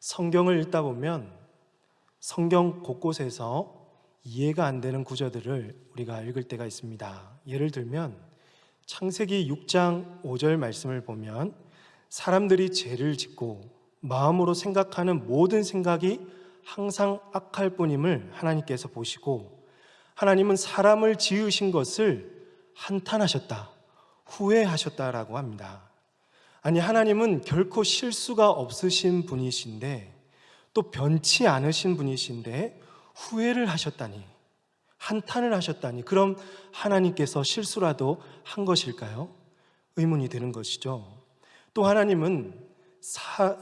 성경을 읽다 보면 성경 곳곳에서 이해가 안 되는 구절들을 우리가 읽을 때가 있습니다. 예를 들면 창세기 6장 5절 말씀을 보면 사람들이 죄를 짓고 마음으로 생각하는 모든 생각이 항상 악할 뿐임을 하나님께서 보시고 하나님은 사람을 지으신 것을 한탄하셨다, 후회하셨다라고 합니다. 아니, 하나님은 결코 실수가 없으신 분이신데 또 변치 않으신 분이신데 후회를 하셨다니, 한탄을 하셨다니, 그럼 하나님께서 실수라도 한 것일까요? 의문이 드는 것이죠. 또 하나님은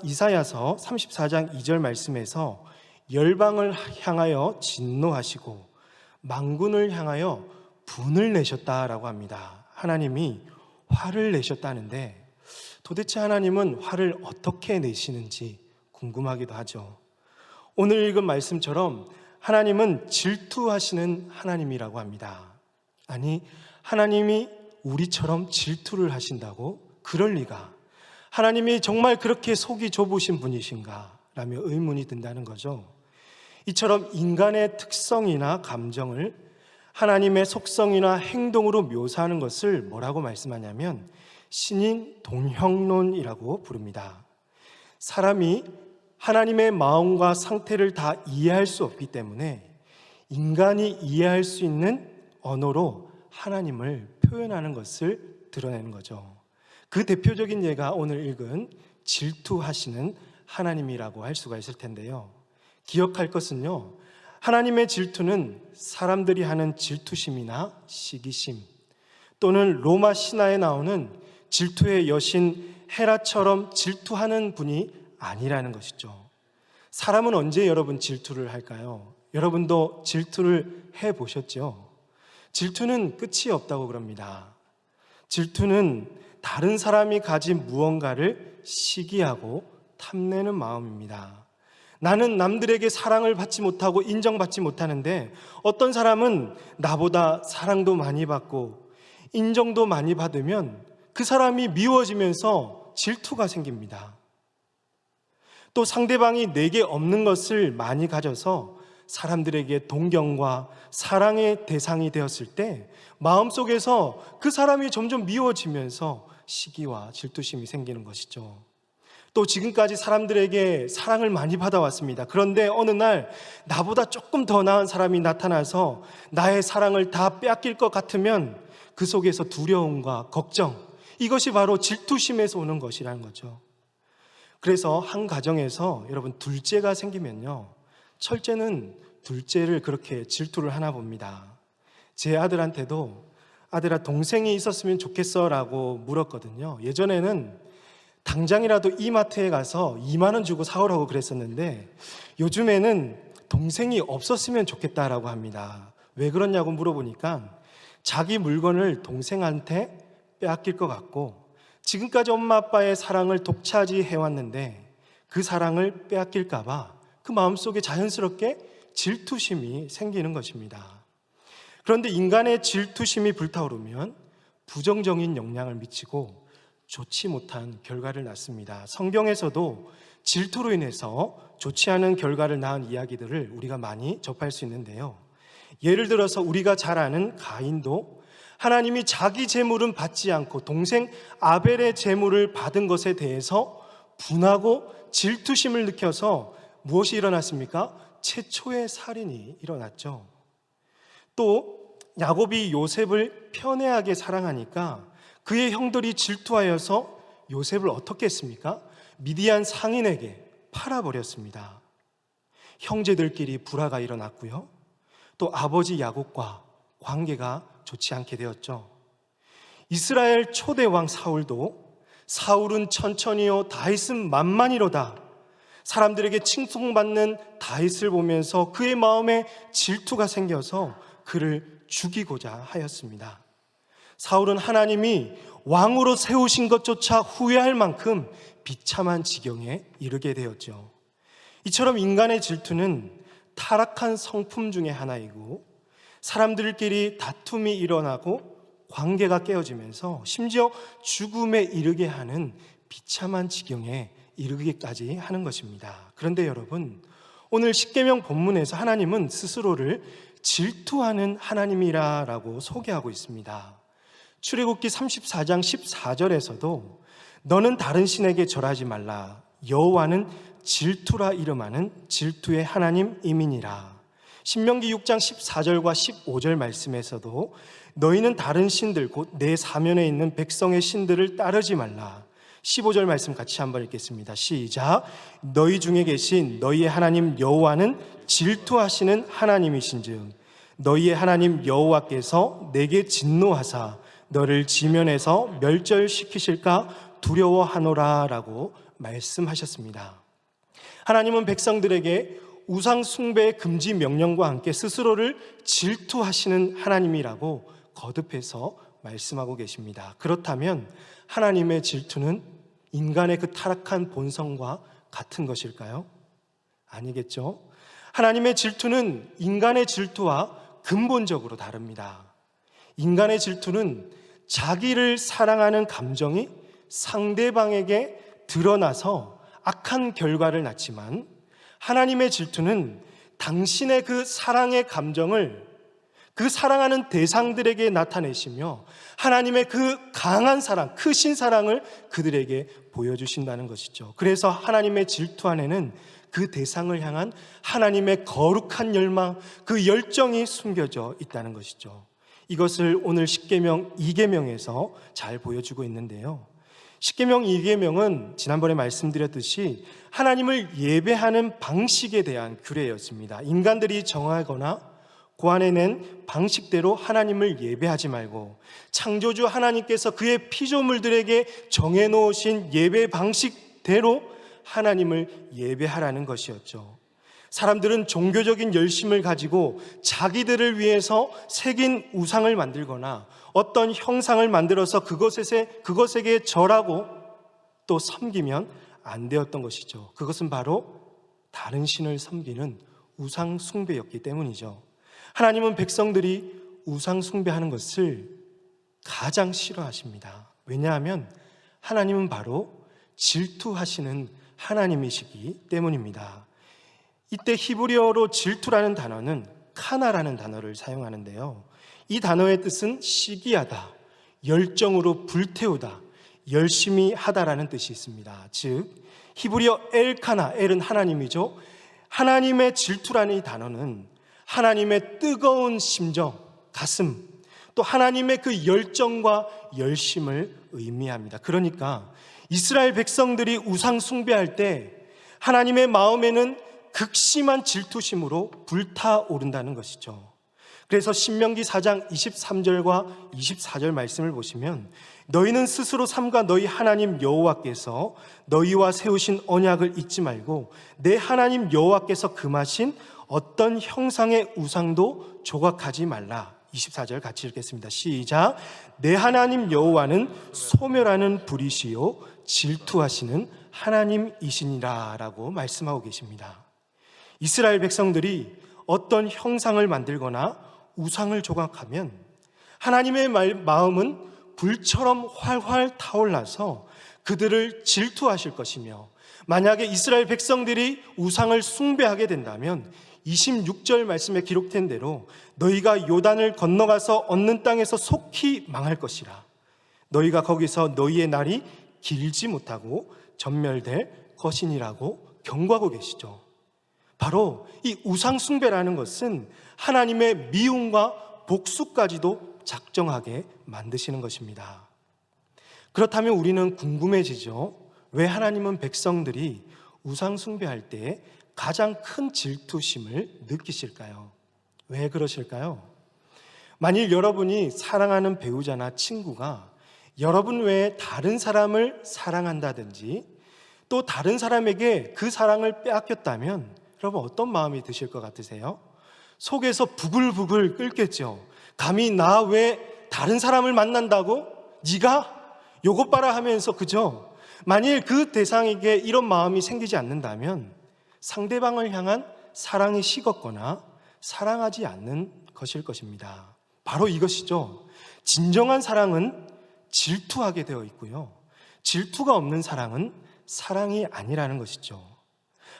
이사야서 34장 2절 말씀에서 열방을 향하여 진노하시고 만군을 향하여 분을 내셨다라고 합니다. 하나님이 화를 내셨다는데 도대체 하나님은 화를 어떻게 내시는지 궁금하기도 하죠. 오늘 읽은 말씀처럼 하나님은 질투하시는 하나님이라고 합니다. 아니, 하나님이 우리처럼 질투를 하신다고? 그럴 리가. 하나님이 정말 그렇게 속이 좁으신 분이신가? 라며 의문이 든다는 거죠. 이처럼 인간의 특성이나 감정을 하나님의 속성이나 행동으로 묘사하는 것을 뭐라고 말씀하냐면 신인 동형론이라고 부릅니다. 사람이 하나님의 마음과 상태를 다 이해할 수 없기 때문에 인간이 이해할 수 있는 언어로 하나님을 표현하는 것을 드러내는 거죠. 그 대표적인 예가 오늘 읽은 질투하시는 하나님이라고 할 수가 있을 텐데요. 기억할 것은요, 하나님의 질투는 사람들이 하는 질투심이나 시기심 또는 로마 신화에 나오는 질투의 여신 헤라처럼 질투하는 분이 아니라는 것이죠. 사람은 언제 여러분 질투를 할까요? 여러분도 질투를 해보셨죠? 질투는 끝이 없다고 그럽니다. 질투는 다른 사람이 가진 무언가를 시기하고 탐내는 마음입니다. 나는 남들에게 사랑을 받지 못하고 인정받지 못하는데 어떤 사람은 나보다 사랑도 많이 받고 인정도 많이 받으면 그 사람이 미워지면서 질투가 생깁니다. 또 상대방이 내게 없는 것을 많이 가져서 사람들에게 동경과 사랑의 대상이 되었을 때 마음속에서 그 사람이 점점 미워지면서 시기와 질투심이 생기는 것이죠. 또 지금까지 사람들에게 사랑을 많이 받아왔습니다. 그런데 어느 날 나보다 조금 더 나은 사람이 나타나서 나의 사랑을 다 빼앗길 것 같으면 그 속에서 두려움과 걱정, 이것이 바로 질투심에서 오는 것이라는 거죠. 그래서 한 가정에서 여러분 둘째가 생기면요, 첫째는 둘째를 그렇게 질투를 하나 봅니다. 제 아들한테도 아들아, 동생이 있었으면 좋겠어 라고 물었거든요. 예전에는 당장이라도 이마트에 가서 2만 원 주고 사오라고 그랬었는데 요즘에는 동생이 없었으면 좋겠다라고 합니다. 왜 그러냐고 물어보니까 자기 물건을 동생한테 빼앗길 것 같고 지금까지 엄마 아빠의 사랑을 독차지해왔는데 그 사랑을 빼앗길까 봐 그 마음속에 자연스럽게 질투심이 생기는 것입니다. 그런데 인간의 질투심이 불타오르면 부정적인 영향을 미치고 좋지 못한 결과를 낳습니다. 성경에서도 질투로 인해서 좋지 않은 결과를 낳은 이야기들을 우리가 많이 접할 수 있는데요. 예를 들어서 우리가 잘 아는 가인도 하나님이 자기 재물은 받지 않고 동생 아벨의 재물을 받은 것에 대해서 분하고 질투심을 느껴서 무엇이 일어났습니까? 최초의 살인이 일어났죠. 또 야곱이 요셉을 편애하게 사랑하니까 그의 형들이 질투하여서 요셉을 어떻게 했습니까? 미디안 상인에게 팔아버렸습니다. 형제들끼리 불화가 일어났고요. 또 아버지 야곱과 관계가 좋지 않게 되었죠. 이스라엘 초대 왕 사울도 사울은 천천히요 다윗은 만만히로다, 사람들에게 칭송받는 다윗을 보면서 그의 마음에 질투가 생겨서 그를 죽이고자 하였습니다. 사울은 하나님이 왕으로 세우신 것조차 후회할 만큼 비참한 지경에 이르게 되었죠. 이처럼 인간의 질투는 타락한 성품 중에 하나이고 사람들끼리 다툼이 일어나고 관계가 깨어지면서 심지어 죽음에 이르게 하는 비참한 지경에 이르기까지 하는 것입니다. 그런데 여러분, 오늘 십계명 본문에서 하나님은 스스로를 질투하는 하나님이라고 소개하고 있습니다. 출애굽기 34장 14절에서도 너는 다른 신에게 절하지 말라. 여호와는 질투라 이름하는 질투의 하나님이니라. 신명기 6장 14절과 15절 말씀에서도 너희는 다른 신들 곧 내 사면에 있는 백성의 신들을 따르지 말라. 15절 말씀 같이 한번 읽겠습니다. 시작. 너희 중에 계신 너희의 하나님 여호와는 질투하시는 하나님이신즉 너희의 하나님 여호와께서 내게 진노하사 너를 지면에서 멸절시키실까 두려워하노라 라고 말씀하셨습니다. 하나님은 백성들에게 우상 숭배의 금지 명령과 함께 스스로를 질투하시는 하나님이라고 거듭해서 말씀하고 계십니다. 그렇다면 하나님의 질투는 인간의 그 타락한 본성과 같은 것일까요? 아니겠죠. 하나님의 질투는 인간의 질투와 근본적으로 다릅니다. 인간의 질투는 자기를 사랑하는 감정이 상대방에게 드러나서 악한 결과를 낳지만, 하나님의 질투는 당신의 그 사랑의 감정을 그 사랑하는 대상들에게 나타내시며 하나님의 그 강한 사랑, 크신 사랑을 그들에게 보여주신다는 것이죠. 그래서 하나님의 질투 안에는 그 대상을 향한 하나님의 거룩한 열망, 그 열정이 숨겨져 있다는 것이죠. 이것을 오늘 십계명 2계명에서 잘 보여주고 있는데요. 십계명 2계명은 지난번에 말씀드렸듯이 하나님을 예배하는 방식에 대한 규례였습니다. 인간들이 정하거나 고안해낸 방식대로 하나님을 예배하지 말고 창조주 하나님께서 그의 피조물들에게 정해놓으신 예배 방식대로 하나님을 예배하라는 것이었죠. 사람들은 종교적인 열심을 가지고 자기들을 위해서 새긴 우상을 만들거나 어떤 형상을 만들어서 그것에게 절하고 또 섬기면 안 되었던 것이죠. 그것은 바로 다른 신을 섬기는 우상 숭배였기 때문이죠. 하나님은 백성들이 우상 숭배하는 것을 가장 싫어하십니다. 왜냐하면 하나님은 바로 질투하시는 하나님이시기 때문입니다. 이때 히브리어로 질투라는 단어는 카나라는 단어를 사용하는데요. 이 단어의 뜻은 시기하다, 열정으로 불태우다, 열심히 하다라는 뜻이 있습니다. 즉 히브리어 엘카나, 엘은 하나님이죠. 하나님의 질투라는 이 단어는 하나님의 뜨거운 심정, 가슴, 또 하나님의 그 열정과 열심을 의미합니다. 그러니까 이스라엘 백성들이 우상 숭배할 때 하나님의 마음에는 극심한 질투심으로 불타오른다는 것이죠. 그래서 신명기 4장 23절과 24절 말씀을 보시면 너희는 스스로 삼가 너희 하나님 여호와께서 너희와 세우신 언약을 잊지 말고 내 하나님 여호와께서 금하신 어떤 형상의 우상도 조각하지 말라. 24절 같이 읽겠습니다. 시작. 내 하나님 여호와는 소멸하는 불이시요 질투하시는 하나님이시니라 라고 말씀하고 계십니다. 이스라엘 백성들이 어떤 형상을 만들거나 우상을 조각하면 하나님의 마음은 불처럼 활활 타올라서 그들을 질투하실 것이며, 만약에 이스라엘 백성들이 우상을 숭배하게 된다면 26절 말씀에 기록된 대로 너희가 요단을 건너가서 얻는 땅에서 속히 망할 것이라. 너희가 거기서 너희의 날이 길지 못하고 전멸될 것이니라고 경고하고 계시죠. 바로 이 우상 숭배라는 것은 하나님의 미움과 복수까지도 작정하게 만드시는 것입니다. 그렇다면 우리는 궁금해지죠. 왜 하나님은 백성들이 우상 숭배할 때 가장 큰 질투심을 느끼실까요? 왜 그러실까요? 만일 여러분이 사랑하는 배우자나 친구가 여러분 외에 다른 사람을 사랑한다든지 또 다른 사람에게 그 사랑을 빼앗겼다면 여러분 어떤 마음이 드실 것 같으세요? 속에서 부글부글 끓겠죠. 감히 나 왜 다른 사람을 만난다고? 네가? 요것 봐라 하면서, 그죠? 만일 그 대상에게 이런 마음이 생기지 않는다면 상대방을 향한 사랑이 식었거나 사랑하지 않는 것일 것입니다. 바로 이것이죠. 진정한 사랑은 질투하게 되어 있고요, 질투가 없는 사랑은 사랑이 아니라는 것이죠.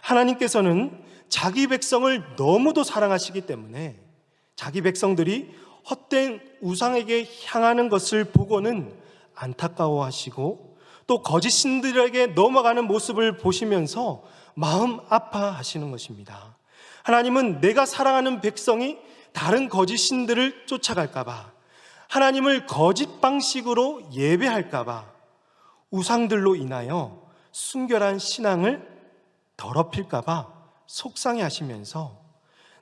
하나님께서는 자기 백성을 너무도 사랑하시기 때문에 자기 백성들이 헛된 우상에게 향하는 것을 보고는 안타까워하시고 또 거짓 신들에게 넘어가는 모습을 보시면서 마음 아파하시는 것입니다. 하나님은 내가 사랑하는 백성이 다른 거짓 신들을 쫓아갈까 봐, 하나님을 거짓 방식으로 예배할까 봐, 우상들로 인하여 순결한 신앙을 더럽힐까 봐 속상해 하시면서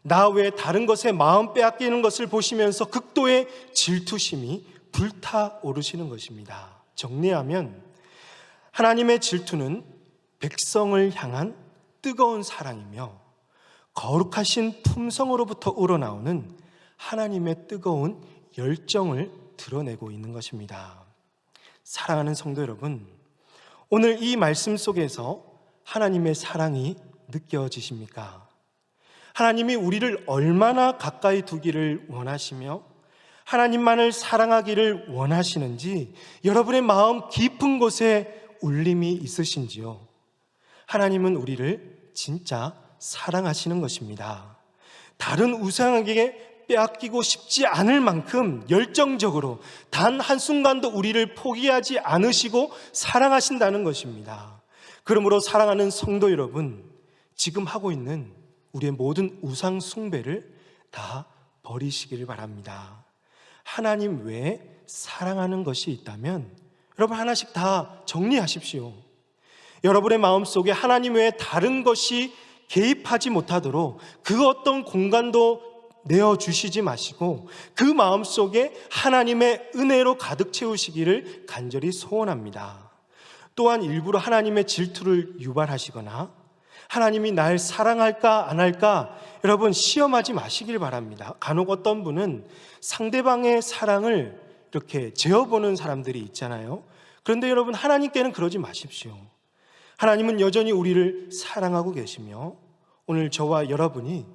나 외에 다른 것에 마음 빼앗기는 것을 보시면서 극도의 질투심이 불타오르시는 것입니다. 정리하면 하나님의 질투는 백성을 향한 뜨거운 사랑이며 거룩하신 품성으로부터 우러나오는 하나님의 뜨거운 열정을 드러내고 있는 것입니다. 사랑하는 성도 여러분, 오늘 이 말씀 속에서 하나님의 사랑이 느껴지십니까? 하나님이 우리를 얼마나 가까이 두기를 원하시며 하나님만을 사랑하기를 원하시는지 여러분의 마음 깊은 곳에 울림이 있으신지요? 하나님은 우리를 진짜 사랑하시는 것입니다. 다른 우상에게 빼앗기고 싶지 않을 만큼 열정적으로 단 한순간도 우리를 포기하지 않으시고 사랑하신다는 것입니다. 그러므로 사랑하는 성도 여러분, 지금 하고 있는 우리의 모든 우상 숭배를 다 버리시기를 바랍니다. 하나님 외에 사랑하는 것이 있다면 여러분 하나씩 다 정리하십시오. 여러분의 마음속에 하나님 외에 다른 것이 개입하지 못하도록 그 어떤 공간도 내어주시지 마시고 그 마음속에 하나님의 은혜로 가득 채우시기를 간절히 소원합니다. 또한 일부러 하나님의 질투를 유발하시거나 하나님이 날 사랑할까 안 할까 여러분 시험하지 마시길 바랍니다. 간혹 어떤 분은 상대방의 사랑을 이렇게 재어보는 사람들이 있잖아요. 그런데 여러분 하나님께는 그러지 마십시오. 하나님은 여전히 우리를 사랑하고 계시며 오늘 저와 여러분이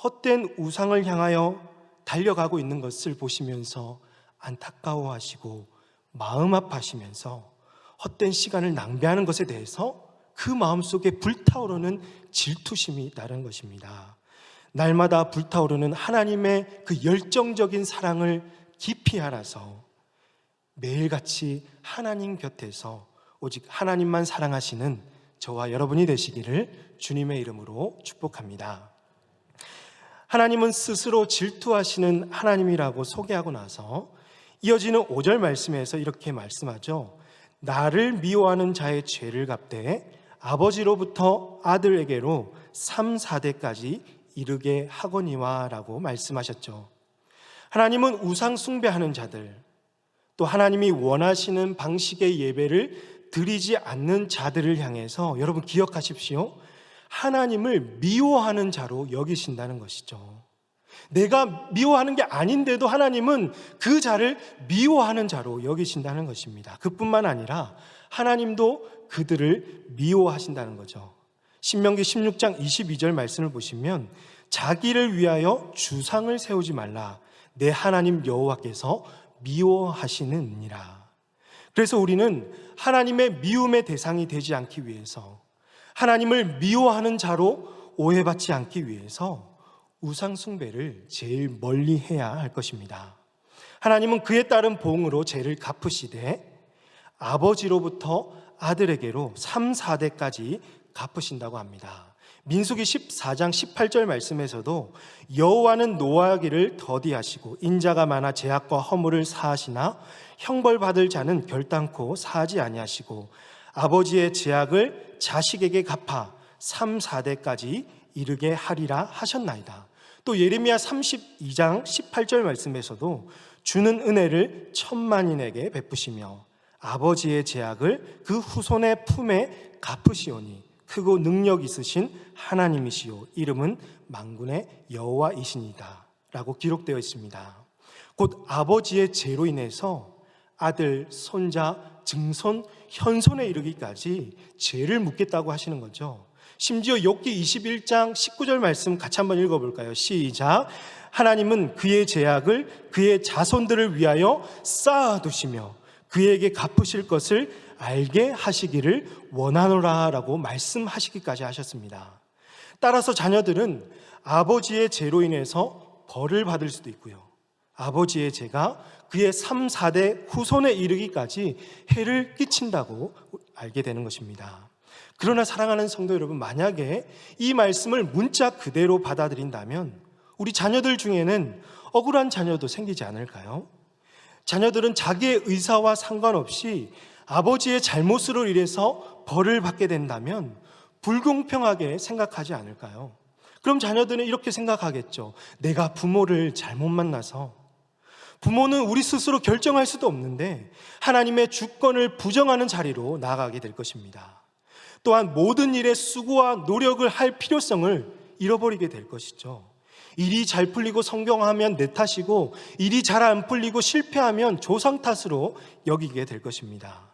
헛된 우상을 향하여 달려가고 있는 것을 보시면서 안타까워하시고 마음 아파하시면서 헛된 시간을 낭비하는 것에 대해서 그 마음속에 불타오르는 질투심이 있다는 것입니다. 날마다 불타오르는 하나님의 그 열정적인 사랑을 깊이 알아서 매일같이 하나님 곁에서 오직 하나님만 사랑하시는 저와 여러분이 되시기를 주님의 이름으로 축복합니다. 하나님은 스스로 질투하시는 하나님이라고 소개하고 나서 이어지는 5절 말씀에서 이렇게 말씀하죠. 나를 미워하는 자의 죄를 갚되 아버지로부터 아들에게로 3, 4대까지 이르게 하거니와 라고 말씀하셨죠. 하나님은 우상 숭배하는 자들, 또 하나님이 원하시는 방식의 예배를 드리지 않는 자들을 향해서 여러분 기억하십시오. 하나님을 미워하는 자로 여기신다는 것이죠. 내가 미워하는 게 아닌데도 하나님은 그 자를 미워하는 자로 여기신다는 것입니다. 그뿐만 아니라 하나님도 그들을 미워하신다는 거죠. 신명기 16장 22절 말씀을 보시면 자기를 위하여 주상을 세우지 말라 내 하나님 여호와께서 미워하시느니라. 그래서 우리는 하나님의 미움의 대상이 되지 않기 위해서 하나님을 미워하는 자로 오해받지 않기 위해서 우상 숭배를 제일 멀리 해야 할 것입니다. 하나님은 그에 따른 보응으로 죄를 갚으시되 아버지로부터 아들에게로 3, 4대까지 갚으신다고 합니다. 민수기 14장 18절 말씀에서도 여호와는 노하기를 더디하시고 인자가 많아 죄악과 허물을 사하시나 형벌받을 자는 결단코 사하지 아니하시고 아버지의 죄악을 자식에게 갚아 3, 4대까지 이르게 하리라 하셨나이다. 또 예레미야 32장 18절 말씀에서도 주는 은혜를 천만인에게 베푸시며 아버지의 죄악을 그 후손의 품에 갚으시오니 크고 능력 있으신 하나님이시오 이름은 만군의 여호와이시니이다 라고 기록되어 있습니다. 곧 아버지의 죄로 인해서 아들, 손자, 증손, 현손에 이르기까지 죄를 묻겠다고 하시는 거죠. 심지어 욥기 21장 19절 말씀 같이 한번 읽어볼까요? 시작. 하나님은 그의 죄악을 그의 자손들을 위하여 쌓아두시며 그에게 갚으실 것을 알게 하시기를 원하노라라고 말씀하시기까지 하셨습니다. 따라서 자녀들은 아버지의 죄로 인해서 벌을 받을 수도 있고요, 아버지의 죄가 그의 3, 4대 후손에 이르기까지 해를 끼친다고 알게 되는 것입니다. 그러나 사랑하는 성도 여러분, 만약에 이 말씀을 문자 그대로 받아들인다면 우리 자녀들 중에는 억울한 자녀도 생기지 않을까요? 자녀들은 자기의 의사와 상관없이 아버지의 잘못으로 인해서 벌을 받게 된다면 불공평하게 생각하지 않을까요? 그럼 자녀들은 이렇게 생각하겠죠. 내가 부모를 잘못 만나서, 부모는 우리 스스로 결정할 수도 없는데 하나님의 주권을 부정하는 자리로 나아가게 될 것입니다. 또한 모든 일에 수고와 노력을 할 필요성을 잃어버리게 될 것이죠. 일이 잘 풀리고 성공하면 내 탓이고, 일이 잘 안 풀리고 실패하면 조상 탓으로 여기게 될 것입니다.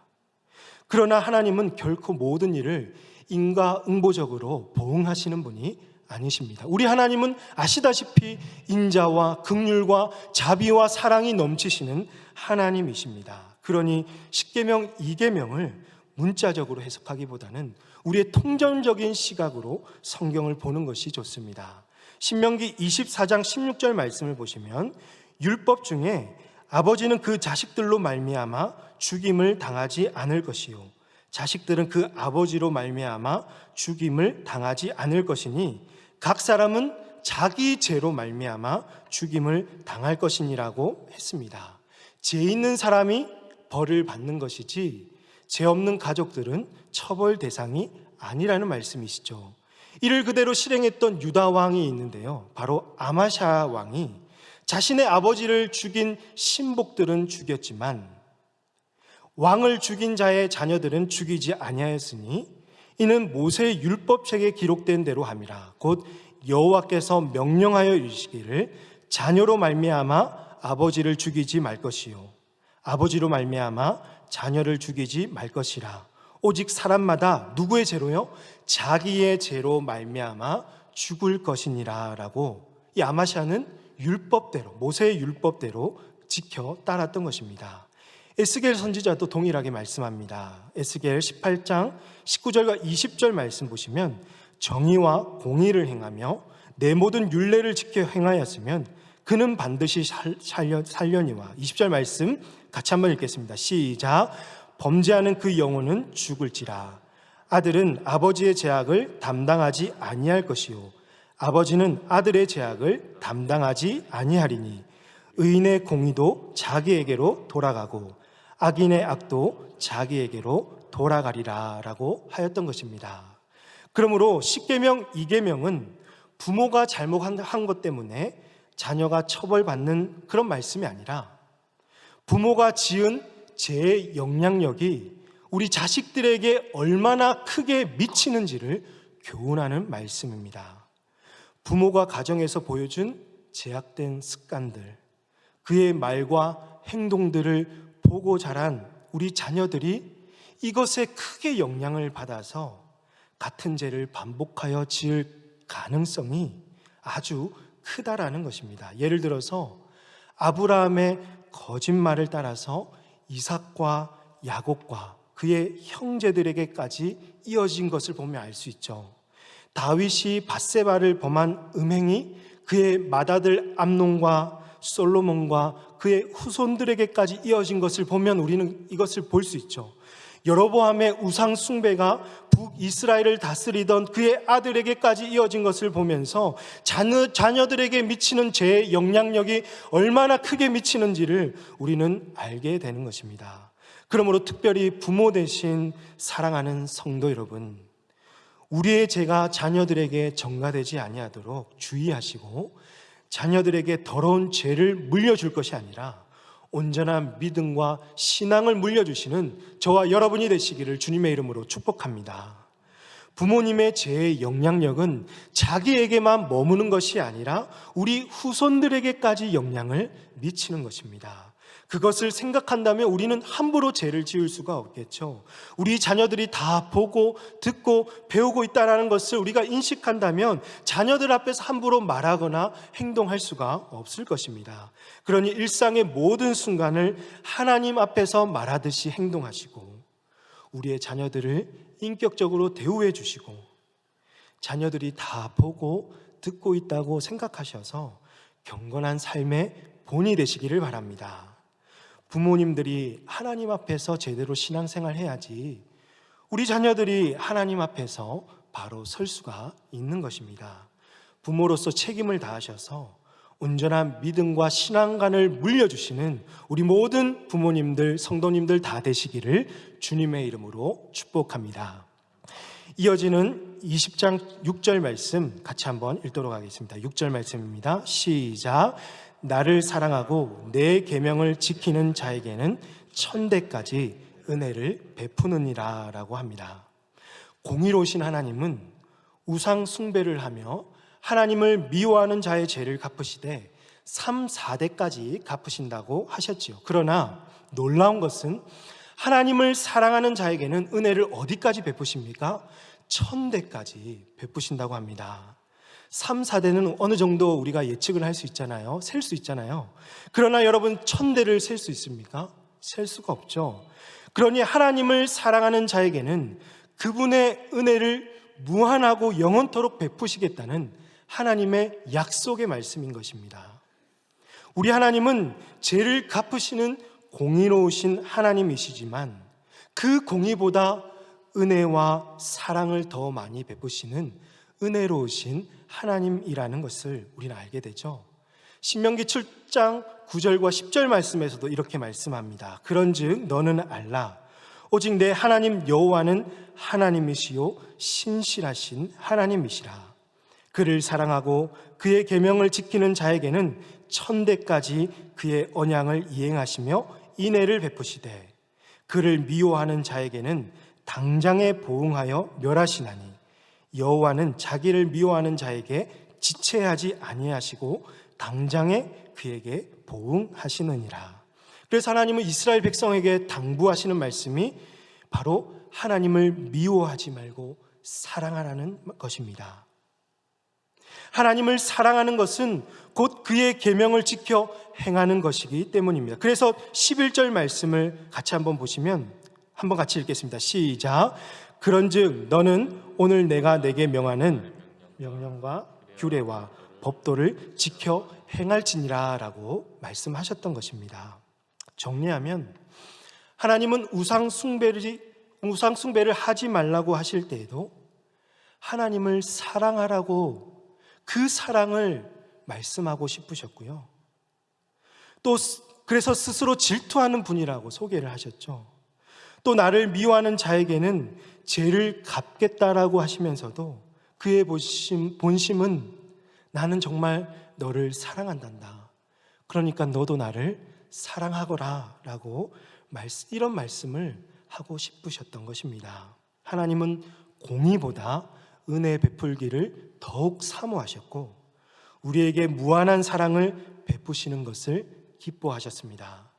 그러나 하나님은 결코 모든 일을 인과응보적으로 보응하시는 분이 아니십니다. 우리 하나님은 아시다시피 인자와 긍휼과 자비와 사랑이 넘치시는 하나님이십니다. 그러니 십계명, 이계명을 문자적으로 해석하기보다는 우리의 통전적인 시각으로 성경을 보는 것이 좋습니다. 신명기 24장 16절 말씀을 보시면 율법 중에 아버지는 그 자식들로 말미암아 죽임을 당하지 않을 것이요, 자식들은 그 아버지로 말미암아 죽임을 당하지 않을 것이니 각 사람은 자기 죄로 말미암아 죽임을 당할 것이니라고 했습니다. 죄 있는 사람이 벌을 받는 것이지 죄 없는 가족들은 처벌 대상이 아니라는 말씀이시죠. 이를 그대로 실행했던 유다 왕이 있는데요, 바로 아마샤 왕이 자신의 아버지를 죽인 신복들은 죽였지만 왕을 죽인 자의 자녀들은 죽이지 아니하였으니 이는 모세의 율법책에 기록된 대로 함이라. 곧 여호와께서 명령하여 이르시기를 자녀로 말미암아 아버지를 죽이지 말 것이요, 아버지로 말미암아 자녀를 죽이지 말 것이라. 오직 사람마다 누구의 죄로요? 자기의 죄로 말미암아 죽을 것이니라 라고 이 아마샤는 율법대로, 모세의 율법대로 지켜 따랐던 것입니다. 에스겔 선지자도 동일하게 말씀합니다. 에스겔 18장 19절과 20절 말씀 보시면 정의와 공의를 행하며 내 모든 율례를 지켜 행하였으면 그는 반드시 살려니와. 20절 말씀 같이 한번 읽겠습니다. 시작. 범죄하는 그 영혼은 죽을지라. 아들은 아버지의 죄악을 담당하지 아니할 것이요, 아버지는 아들의 죄악을 담당하지 아니하리니 의인의 공의도 자기에게로 돌아가고 악인의 악도 자기에게로 돌아가리라 라고 하였던 것입니다. 그러므로 십계명, 이계명은 부모가 잘못한 것 때문에 자녀가 처벌받는 그런 말씀이 아니라 부모가 지은 죄의 영향력이 우리 자식들에게 얼마나 크게 미치는지를 교훈하는 말씀입니다. 부모가 가정에서 보여준 제약된 습관들, 그의 말과 행동들을 보고 자란 우리 자녀들이 이것에 크게 영향을 받아서 같은 죄를 반복하여 지을 가능성이 아주 크다라는 것입니다. 예를 들어서 아브라함의 거짓말을 따라서 이삭과 야곱과 그의 형제들에게까지 이어진 것을 보면 알 수 있죠. 다윗이 밧세바를 범한 음행이 그의 맏아들 암논과 솔로몬과 그의 후손들에게까지 이어진 것을 보면 우리는 이것을 볼 수 있죠. 여로보암의 우상 숭배가 북이스라엘을 다스리던 그의 아들에게까지 이어진 것을 보면서 자녀들에게 미치는 죄의 영향력이 얼마나 크게 미치는지를 우리는 알게 되는 것입니다. 그러므로 특별히 부모 대신 사랑하는 성도 여러분, 우리의 죄가 자녀들에게 전가되지 아니하도록 주의하시고 자녀들에게 더러운 죄를 물려줄 것이 아니라 온전한 믿음과 신앙을 물려주시는 저와 여러분이 되시기를 주님의 이름으로 축복합니다. 부모님의 죄의 영향력은 자기에게만 머무는 것이 아니라 우리 후손들에게까지 영향을 미치는 것입니다. 그것을 생각한다면 우리는 함부로 죄를 지을 수가 없겠죠. 우리 자녀들이 다 보고 듣고 배우고 있다는 것을 우리가 인식한다면 자녀들 앞에서 함부로 말하거나 행동할 수가 없을 것입니다. 그러니 일상의 모든 순간을 하나님 앞에서 말하듯이 행동하시고 우리의 자녀들을 인격적으로 대우해 주시고 자녀들이 다 보고 듣고 있다고 생각하셔서 경건한 삶의 본이 되시기를 바랍니다. 부모님들이 하나님 앞에서 제대로 신앙생활 해야지 우리 자녀들이 하나님 앞에서 바로 설 수가 있는 것입니다. 부모로서 책임을 다하셔서 온전한 믿음과 신앙관을 물려주시는 우리 모든 부모님들, 성도님들 다 되시기를 주님의 이름으로 축복합니다. 이어지는 20장 6절 말씀 같이 한번 읽도록 하겠습니다. 6절 말씀입니다. 시작. 나를 사랑하고 내 계명을 지키는 자에게는 천대까지 은혜를 베푸느니라 라고 합니다. 공의로우신 하나님은 우상 숭배를 하며 하나님을 미워하는 자의 죄를 갚으시되 3, 4대까지 갚으신다고 하셨지요. 그러나 놀라운 것은 하나님을 사랑하는 자에게는 은혜를 어디까지 베푸십니까? 1000대까지 베푸신다고 합니다. 3, 4대는 어느 정도 우리가 예측을 할 수 있잖아요. 셀 수 있잖아요. 그러나 여러분 1000대를 셀 수 있습니까? 셀 수가 없죠. 그러니 하나님을 사랑하는 자에게는 그분의 은혜를 무한하고 영원토록 베푸시겠다는 하나님의 약속의 말씀인 것입니다. 우리 하나님은 죄를 갚으시는 공의로우신 하나님이시지만 그 공의보다 은혜와 사랑을 더 많이 베푸시는 은혜로우신 하나님이라는 것을 우리는 알게 되죠. 신명기 7장 9절과 10절 말씀에서도 이렇게 말씀합니다. 그런즉 너는 알라. 오직 내 하나님 여호와는 하나님이시요 신실하신 하나님이시라. 그를 사랑하고 그의 계명을 지키는 자에게는 천대까지 그의 언약을 이행하시며 인애를 베푸시되 그를 미워하는 자에게는 당장에 보응하여 멸하시나니 여호와는 자기를 미워하는 자에게 지체하지 아니하시고 당장에 그에게 보응하시느니라. 그래서 하나님은 이스라엘 백성에게 당부하시는 말씀이 바로 하나님을 미워하지 말고 사랑하라는 것입니다. 하나님을 사랑하는 것은 곧 그의 계명을 지켜 행하는 것이기 때문입니다. 그래서 11절 말씀을 같이 한번 보시면 한번 같이 읽겠습니다. 시작. 그런즉 너는 오늘 내가 내게 명하는 명령과 규례와 법도를 지켜 행할지니라 라고 말씀하셨던 것입니다. 정리하면 하나님은 우상 숭배를 하지 말라고 하실 때에도 하나님을 사랑하라고 그 사랑을 말씀하고 싶으셨고요. 또 그래서 스스로 질투하는 분이라고 소개를 하셨죠. 또 나를 미워하는 자에게는 죄를 갚겠다라고 하시면서도 그의 본심은 나는 정말 너를 사랑한단다. 그러니까 너도 나를 사랑하거라 라고 이런 말씀을 하고 싶으셨던 것입니다. 하나님은 공의보다 은혜 베풀기를 더욱 사모하셨고 우리에게 무한한 사랑을 베푸시는 것을 기뻐하셨습니다.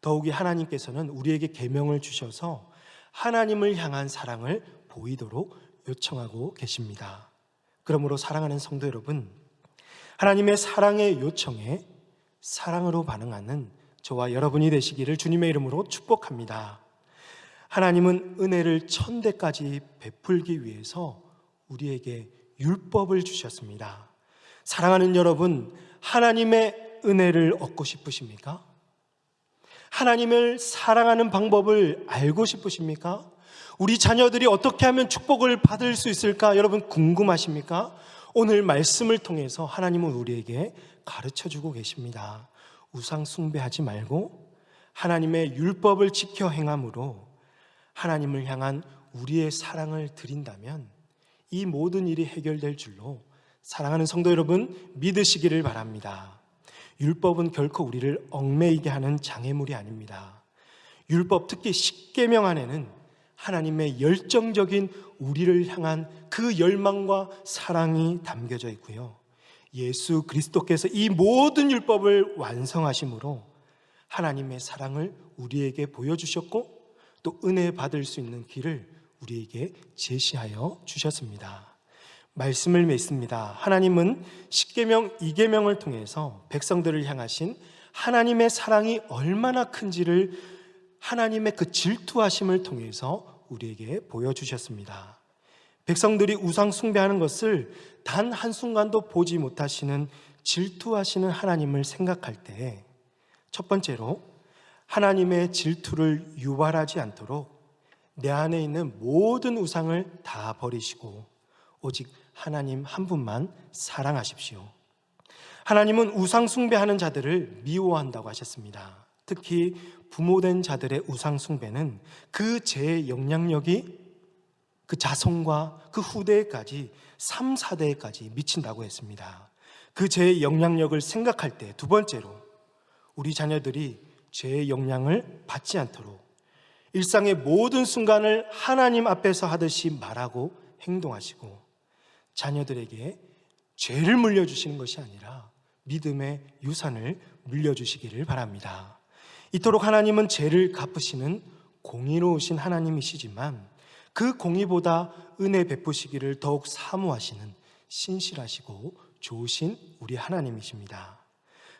더욱이 하나님께서는 우리에게 계명을 주셔서 하나님을 향한 사랑을 보이도록 요청하고 계십니다. 그러므로 사랑하는 성도 여러분, 하나님의 사랑의 요청에 사랑으로 반응하는 저와 여러분이 되시기를 주님의 이름으로 축복합니다. 하나님은 은혜를 1000대까지 베풀기 위해서 우리에게 율법을 주셨습니다. 사랑하는 여러분, 하나님의 은혜를 얻고 싶으십니까? 하나님을 사랑하는 방법을 알고 싶으십니까? 우리 자녀들이 어떻게 하면 축복을 받을 수 있을까? 여러분 궁금하십니까? 오늘 말씀을 통해서 하나님은 우리에게 가르쳐주고 계십니다. 우상 숭배하지 말고 하나님의 율법을 지켜 행함으로 하나님을 향한 우리의 사랑을 드린다면 이 모든 일이 해결될 줄로 사랑하는 성도 여러분 믿으시기를 바랍니다. 율법은 결코 우리를 얽매이게 하는 장애물이 아닙니다. 율법 특히 십계명 안에는 하나님의 열정적인 우리를 향한 그 열망과 사랑이 담겨져 있고요. 예수 그리스도께서 이 모든 율법을 완성하심으로 하나님의 사랑을 우리에게 보여주셨고 또 은혜 받을 수 있는 길을 우리에게 제시하여 주셨습니다. 말씀을 맺습니다. 하나님은 십계명, 이계명을 통해서 백성들을 향하신 하나님의 사랑이 얼마나 큰지를 하나님의 그 질투하심을 통해서 우리에게 보여주셨습니다. 백성들이 우상 숭배하는 것을 단 한순간도 보지 못하시는 질투하시는 하나님을 생각할 때, 첫 번째로 하나님의 질투를 유발하지 않도록 내 안에 있는 모든 우상을 다 버리시고 오직 하나님 한 분만 사랑하십시오. 하나님은 우상 숭배하는 자들을 미워한다고 하셨습니다. 특히 부모된 자들의 우상 숭배는 그 죄의 영향력이 그 자손과 그 후대에까지 3, 4대에까지 미친다고 했습니다. 그 죄의 영향력을 생각할 때 두 번째로 우리 자녀들이 죄의 영향을 받지 않도록 일상의 모든 순간을 하나님 앞에서 하듯이 말하고 행동하시고 자녀들에게 죄를 물려주시는 것이 아니라 믿음의 유산을 물려주시기를 바랍니다. 이토록 하나님은 죄를 갚으시는 공의로우신 하나님이시지만 그 공의보다 은혜 베푸시기를 더욱 사모하시는 신실하시고 좋으신 우리 하나님이십니다.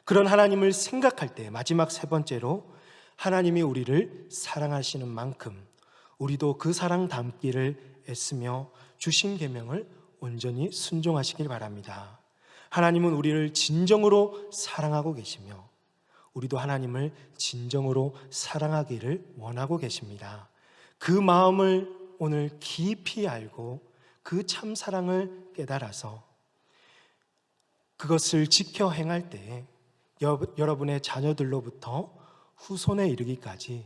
그런 하나님을 생각할 때 마지막 세 번째로 하나님이 우리를 사랑하시는 만큼 우리도 그 사랑 담기를 애쓰며 주신 계명을 온전히 순종하시길 바랍니다. 하나님은 우리를 진정으로 사랑하고 계시며 우리도 하나님을 진정으로 사랑하기를 원하고 계십니다. 그 마음을 오늘 깊이 알고 그 참 사랑을 깨달아서 그것을 지켜 행할 때 여러분의 자녀들로부터 후손에 이르기까지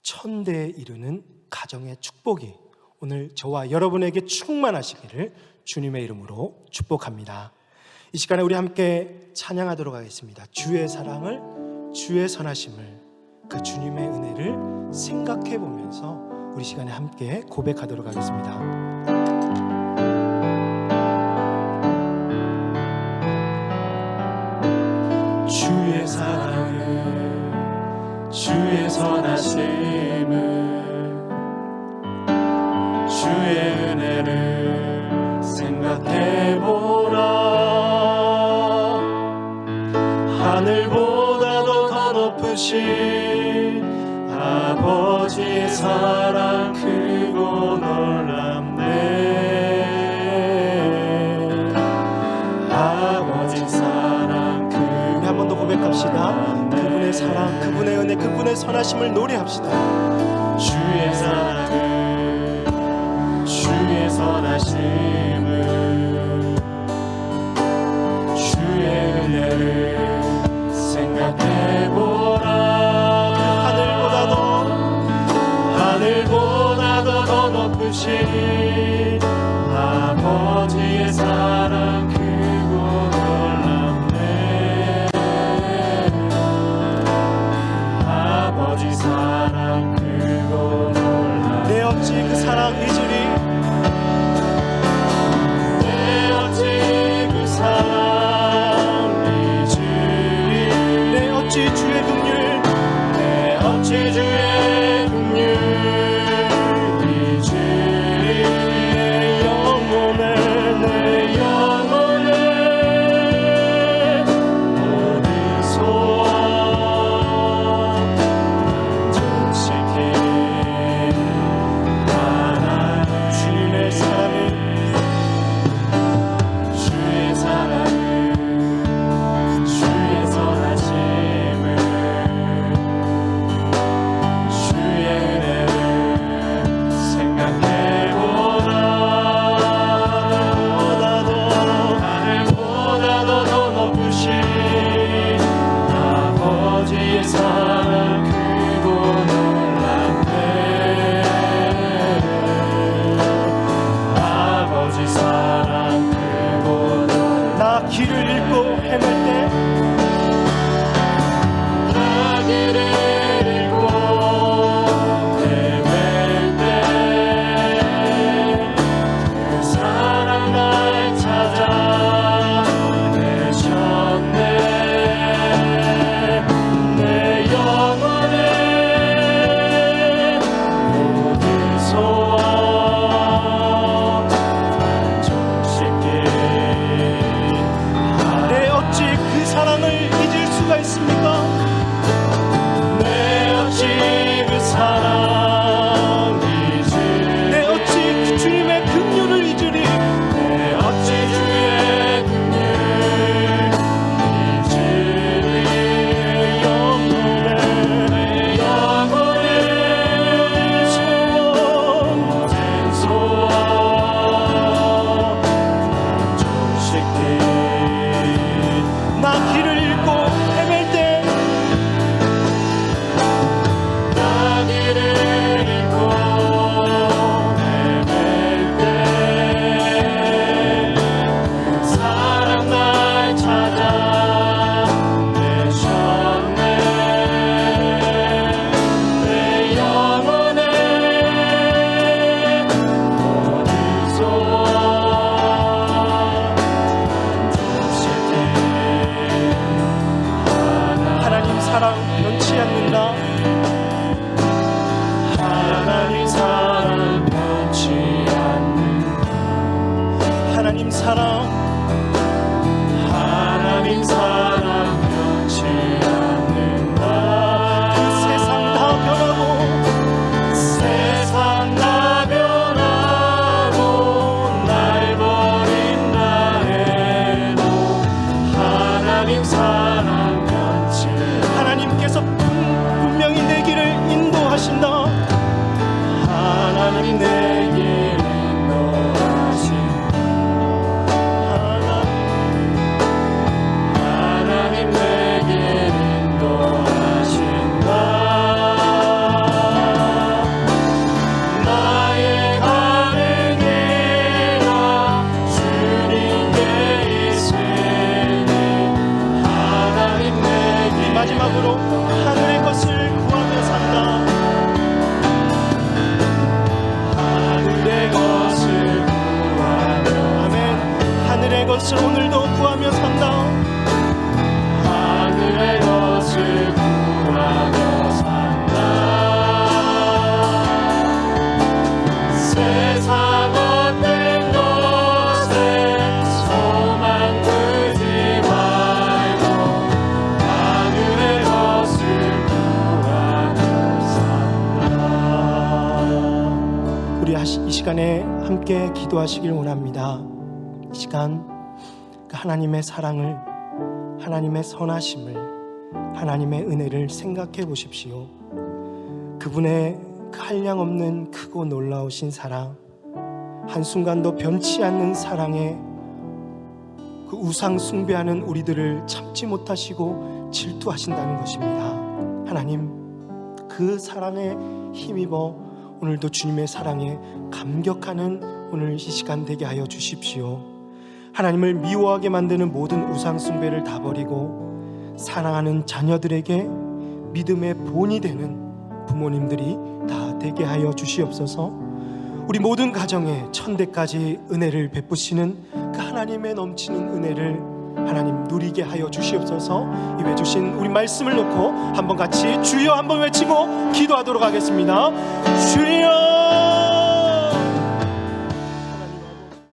천대에 이르는 가정의 축복이 오늘 저와 여러분에게 충만하시기를 주님의 이름으로 축복합니다. 이 시간에 우리 함께 찬양하도록 하겠습니다. 주의 사랑을, 주의 선하심을, 그 주님의 은혜를 생각해 보면서 우리 시간에 함께 고백하도록 하겠습니다. 주의 사랑을, 주의 선하심을, 주의 은혜를 생각해보라. 하늘보다도 더 높으신 아버지의 사랑 크고 놀랍네. 아버지 사랑 우리 한 번 더 고백합시다. 그분의 사랑, 그분의 은혜, 그분의 선하심을 노래합시다. 주의 사랑을, 주의 선하심을, 주의 은혜를 생각해보라. 하늘보다도 더 높으신 아버지의 사랑 크고 놀랍네. 아버지 사랑 크고 놀랍네. 내 구하며 산다. 하늘의 것을 구하며 산다. 세상 어떤 것에 소망 두지 말고 하늘의 것을 구하며 산다. 우리 이 시간에 함께 기도하시길 원합니다. 이 시간 하나님의 사랑을, 하나님의 선하심을, 하나님의 은혜를 생각해 보십시오. 그분의 그 한량없는 크고 놀라우신 사랑, 한순간도 변치 않는 사랑에 그 우상 숭배하는 우리들을 참지 못하시고 질투하신다는 것입니다. 하나님, 그 사랑에 힘입어 오늘도 주님의 사랑에 감격하는 오늘 이 시간 되게 하여 주십시오. 하나님을 미워하게 만드는 모든 우상 숭배를 다 버리고 사랑하는 자녀들에게 믿음의 본이 되는 부모님들이 다 되게 하여 주시옵소서. 우리 모든 가정에 천대까지 은혜를 베푸시는 그 하나님의 넘치는 은혜를 하나님 누리게 하여 주시옵소서. 입에 주신 우리 말씀을 놓고 한번 같이 주여 한번 외치고 기도하도록 하겠습니다. 주여